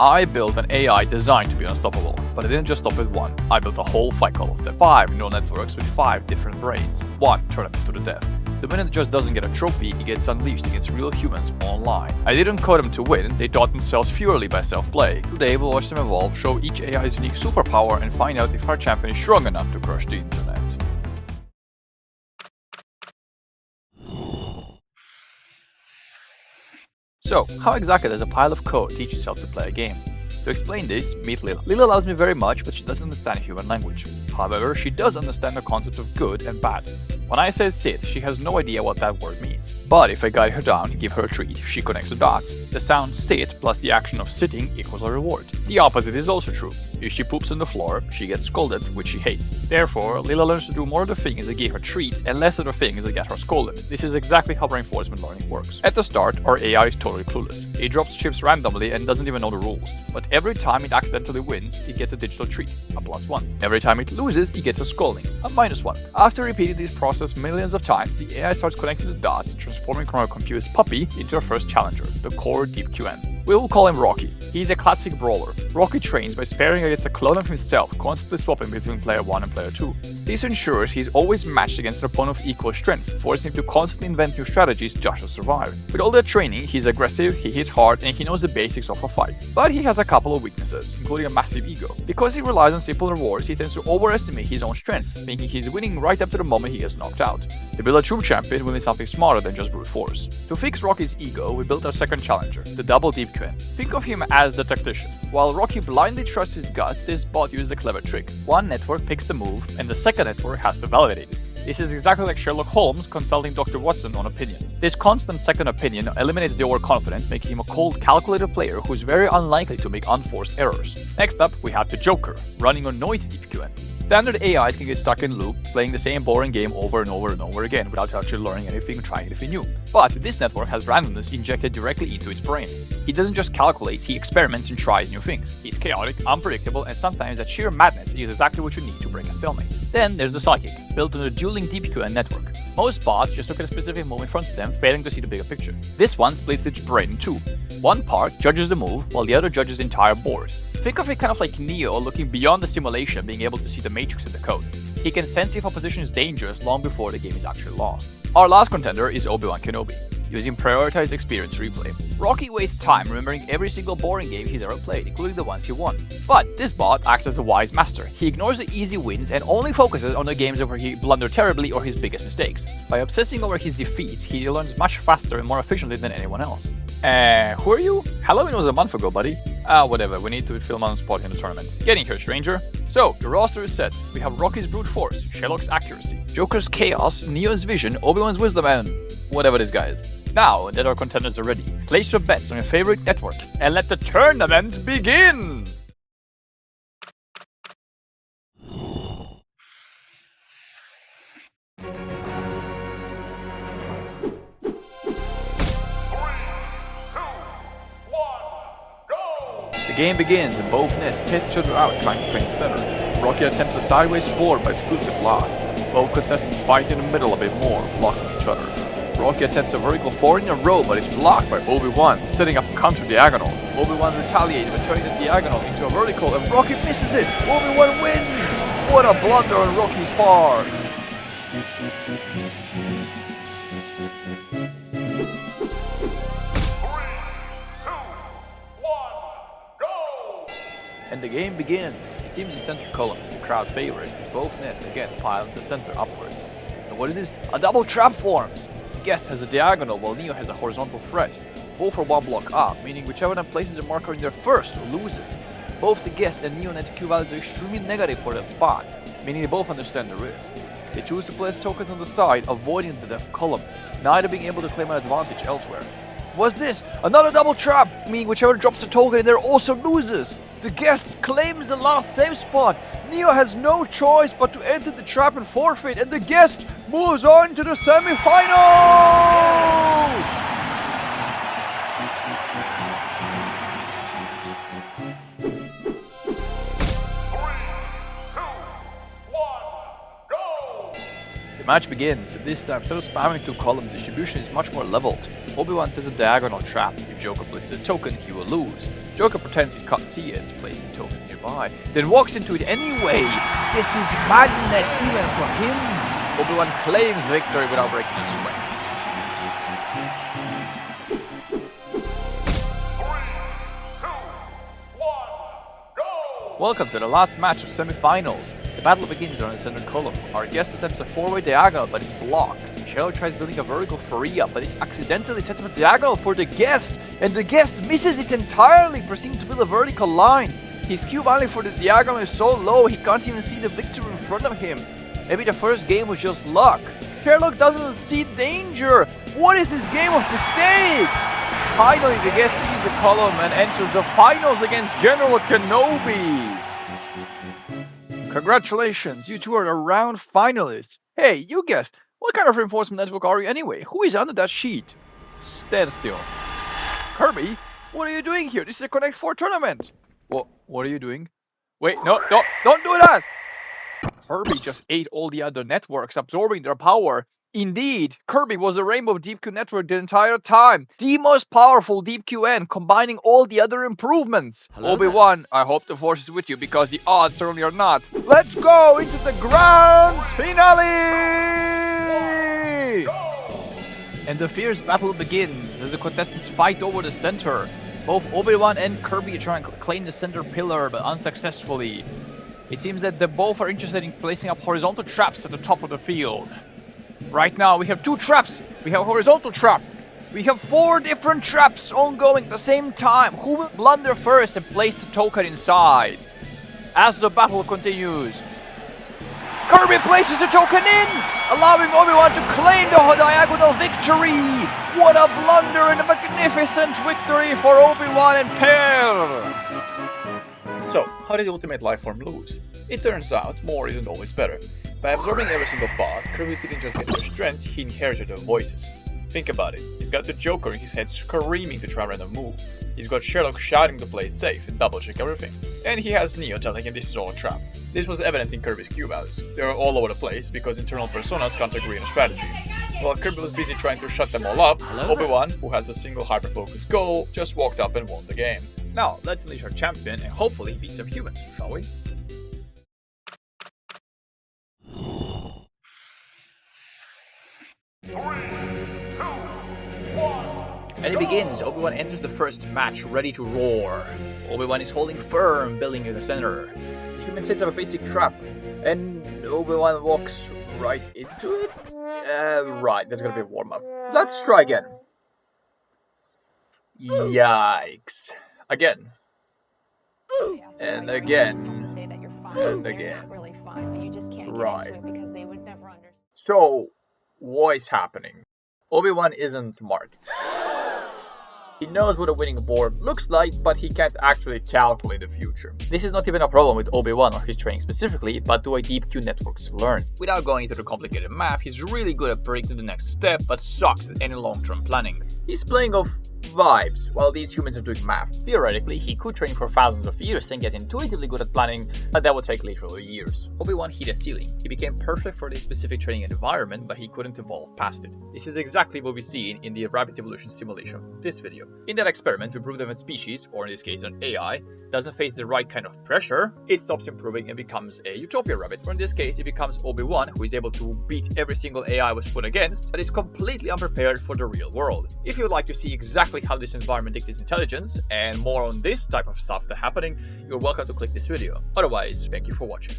I built an AI designed to be unstoppable, but I didn't just stop with one. I built a whole cycle of 5 neural networks with 5 different brains. One turned them to the death. The minute it just doesn't get a trophy, it gets unleashed against real humans online. I didn't code them to win, they taught themselves purely by self-play. Today we'll watch them evolve, show each AI's unique superpower, and find out if our champion is strong enough to crush the internet. So, how exactly does a pile of code teach itself to play a game? To explain this, meet Lila. Lila loves me very much, but she doesn't understand human language. However, she does understand the concept of good and bad. When I say sit, she has no idea what that word means. But if I guide her down and give her a treat, she connects the dots. The sound sit plus the action of sitting equals a reward. The opposite is also true. If she poops on the floor, she gets scolded, which she hates. Therefore, Lila learns to do more of the things that give her treats and less of the things that get her scolded. This is exactly how reinforcement learning works. At the start, our AI is totally clueless. It drops chips randomly and doesn't even know the rules. But every time it accidentally wins, it gets a digital treat, a +1. Every time it loses, it gets a scolding, a -1. After repeating this process millions of times, the AI starts connecting the dots, transforming from a confused puppy into a first challenger, the core DQN. We will call him Rocky. He's a classic brawler. Rocky trains by sparing against a clone of himself, constantly swapping between player 1 and player 2. This ensures he's always matched against an opponent of equal strength, forcing him to constantly invent new strategies just to survive. With all that training, he's aggressive, he hits hard, and he knows the basics of a fight. But he has a couple of weaknesses, including a massive ego. Because he relies on simple rewards, he tends to overestimate his own strength, thinking he's winning right up to the moment he gets knocked out. To build a true champion, we need something smarter than just brute force. To fix Rocky's ego, we built our second challenger, the double DQN. Think of him as the tactician. While Rocky blindly trusts his gut, this bot uses a clever trick. One network picks the move, and the second network has to validate it. This is exactly like Sherlock Holmes consulting Dr. Watson on opinion. This constant second opinion eliminates the overconfidence, making him a cold, calculated player who's very unlikely to make unforced errors. Next up, we have the Joker, running on noisy DQN. Standard AIs can get stuck in loop, playing the same boring game over and over and over again without actually learning anything or trying anything new. But this network has randomness injected directly into its brain. He doesn't just calculate, he experiments and tries new things. He's chaotic, unpredictable, and sometimes that sheer madness is exactly what you need to break a stalemate. Then there's the Psychic, built on the Duelling DQN network. Most bots just look at a specific move in front of them, failing to see the bigger picture. This one splits its brain in two. One part judges the move, while the other judges the entire board. Think of it kind of like Neo looking beyond the simulation, being able to see the matrix in the code. He can sense if a position is dangerous long before the game is actually lost. Our last contender is Obi-Wan Kenobi, using Prioritized experience replay. Rocky wastes time remembering every single boring game he's ever played, including the ones he won. But this bot acts as a wise master. He ignores the easy wins and only focuses on the games where he blundered terribly or his biggest mistakes. By obsessing over his defeats, he learns much faster and more efficiently than anyone else. Who are you? Halloween was a month ago, buddy. Whatever, we need to film on the spot in the tournament. Get in here, stranger. So, the roster is set. We have Rocky's brute force, Sherlock's accuracy, Joker's chaos, Neo's vision, Obi-Wan's wisdom, and whatever this guy is. Now that our contenders are ready, place your bets on your favorite network, and let the tournament begin! The game begins and both nets test each other out trying to claim center. Rocky attempts a sideways forward but is quickly blocked. Both contestants fight in the middle a bit more, blocking each other. Rocky attempts a vertical forward in a row but is blocked by Obi-Wan, setting up a counter diagonal. Obi-Wan retaliates by turning the diagonal into a vertical and Rocky misses it! Obi-Wan wins! What a blunder on Rocky's part! And the game begins. It seems the center column is the crowd favorite, with both nets again pile in the center upwards. And what is this? A double trap forms! Guest has a diagonal while Neo has a horizontal threat. Both are one block up, meaning whichever one places the marker in there first loses. Both the Guest and Neo net's Q values are extremely negative for that spot, meaning they both understand the risk. They choose to place tokens on the side, avoiding the depth column, neither being able to claim an advantage elsewhere. What's this? Another double trap, meaning whichever drops a token in there also loses. The Guest claims the last save spot. Neo has no choice but to enter the trap and forfeit, and the Guest moves on to the semi-finals! The match begins, and this time instead of spamming two columns, distribution is much more leveled. Obi-Wan sets a diagonal trap. If Joker places a token, he will lose. Joker pretends he can't see it, placing tokens nearby, then walks into it anyway. This is madness even for him. Obi-Wan claims victory without breaking a sweat. 3, 2, 1, go! Welcome to the last match of semi-finals. The battle begins on the center column. Our guest attempts a 4-way diagonal, but it's blocked. Shadow tries building a vertical for Rhea, but he accidentally sets up a diagonal for the guest, and the guest misses it entirely, proceeding to build a vertical line. His Q value for the diagonal is so low he can't even see the victory in front of him. Maybe the first game was just luck. Sherlock doesn't see danger. What is this game of mistakes? Finally, the guest sees the column and enters the finals against General Kenobi. Congratulations, you two are the round finalists. Hey, you guessed. What kind of reinforcement network are you anyway? Who is under that sheet? Stand still. Kirby, what are you doing here? This is a Connect-4 tournament. What are you doing? Wait, no, don't do that! Kirby just ate all the other networks, absorbing their power. Indeed, Kirby was a Rainbow DQ network the entire time. The most powerful DQN, combining all the other improvements. Obi-Wan, I hope the Force is with you because the odds certainly are not. Let's go into the grand finale! And the fierce battle begins as the contestants fight over the center. Both Obi-Wan and Kirby are trying to claim the center pillar, but unsuccessfully. It seems that they both are interested in placing up horizontal traps at the top of the field. Right now we have 2 traps. We have a horizontal trap. We have 4 different traps ongoing at the same time. Who will blunder first and place the token inside? As the battle continues, Kirby places the token in, allowing Obi-Wan to claim the diagonal victory. What a blunder and a magnificent victory for Obi-Wan and Pearl. So, how did the Ultimate Lifeform lose? It turns out more isn't always better. By absorbing every single bot, Kirby didn't just get their strengths, he inherited their voices. Think about it, he's got the Joker in his head screaming to try a random move. He's got Sherlock shouting to play it safe and double check everything. And he has Neo telling him this is all a trap. This was evident in Kirby's Q values. They were all over the place because internal personas can't agree on a strategy. While Kirby was busy trying to shut them all up, Obi-Wan, who has a single hyper-focused goal, just walked up and won the game. Now, let's unleash our champion and hopefully beat some humans, shall we? And it begins. Obi-Wan enters the first match, ready to roar. Obi-Wan is holding firm, building in the center. The human sets up a basic trap, and Obi-Wan walks right into it. Right, that's gonna be a warm-up. Let's try again. Yikes. Again. And again. And again. Right. So, what is happening? Obi-Wan isn't smart. He knows what a winning board looks like, but he can't actually calculate the future. This is not even a problem with Obi-Wan or his training specifically, but the way Deep Q networks learn. Without going into the complicated math, he's really good at predicting the next step, but sucks at any long-term planning. He's playing off vibes, while these humans are doing math. Theoretically, he could train for thousands of years and get intuitively good at planning, but that would take literally years. Obi-Wan hit a ceiling. He became perfect for this specific training environment, but he couldn't evolve past it. This is exactly what we see in the rapid evolution simulation, this video. In that experiment, we proved that when a species, or in this case an AI, doesn't face the right kind of pressure, it stops improving and becomes a Utopia rabbit. Or in this case, it becomes Obi-Wan, who is able to beat every single AI was put against, but is completely unprepared for the real world. If you would like to see exactly how this environment dictates intelligence, and more on this type of stuff that's happening, you're welcome to click this video. Otherwise, thank you for watching.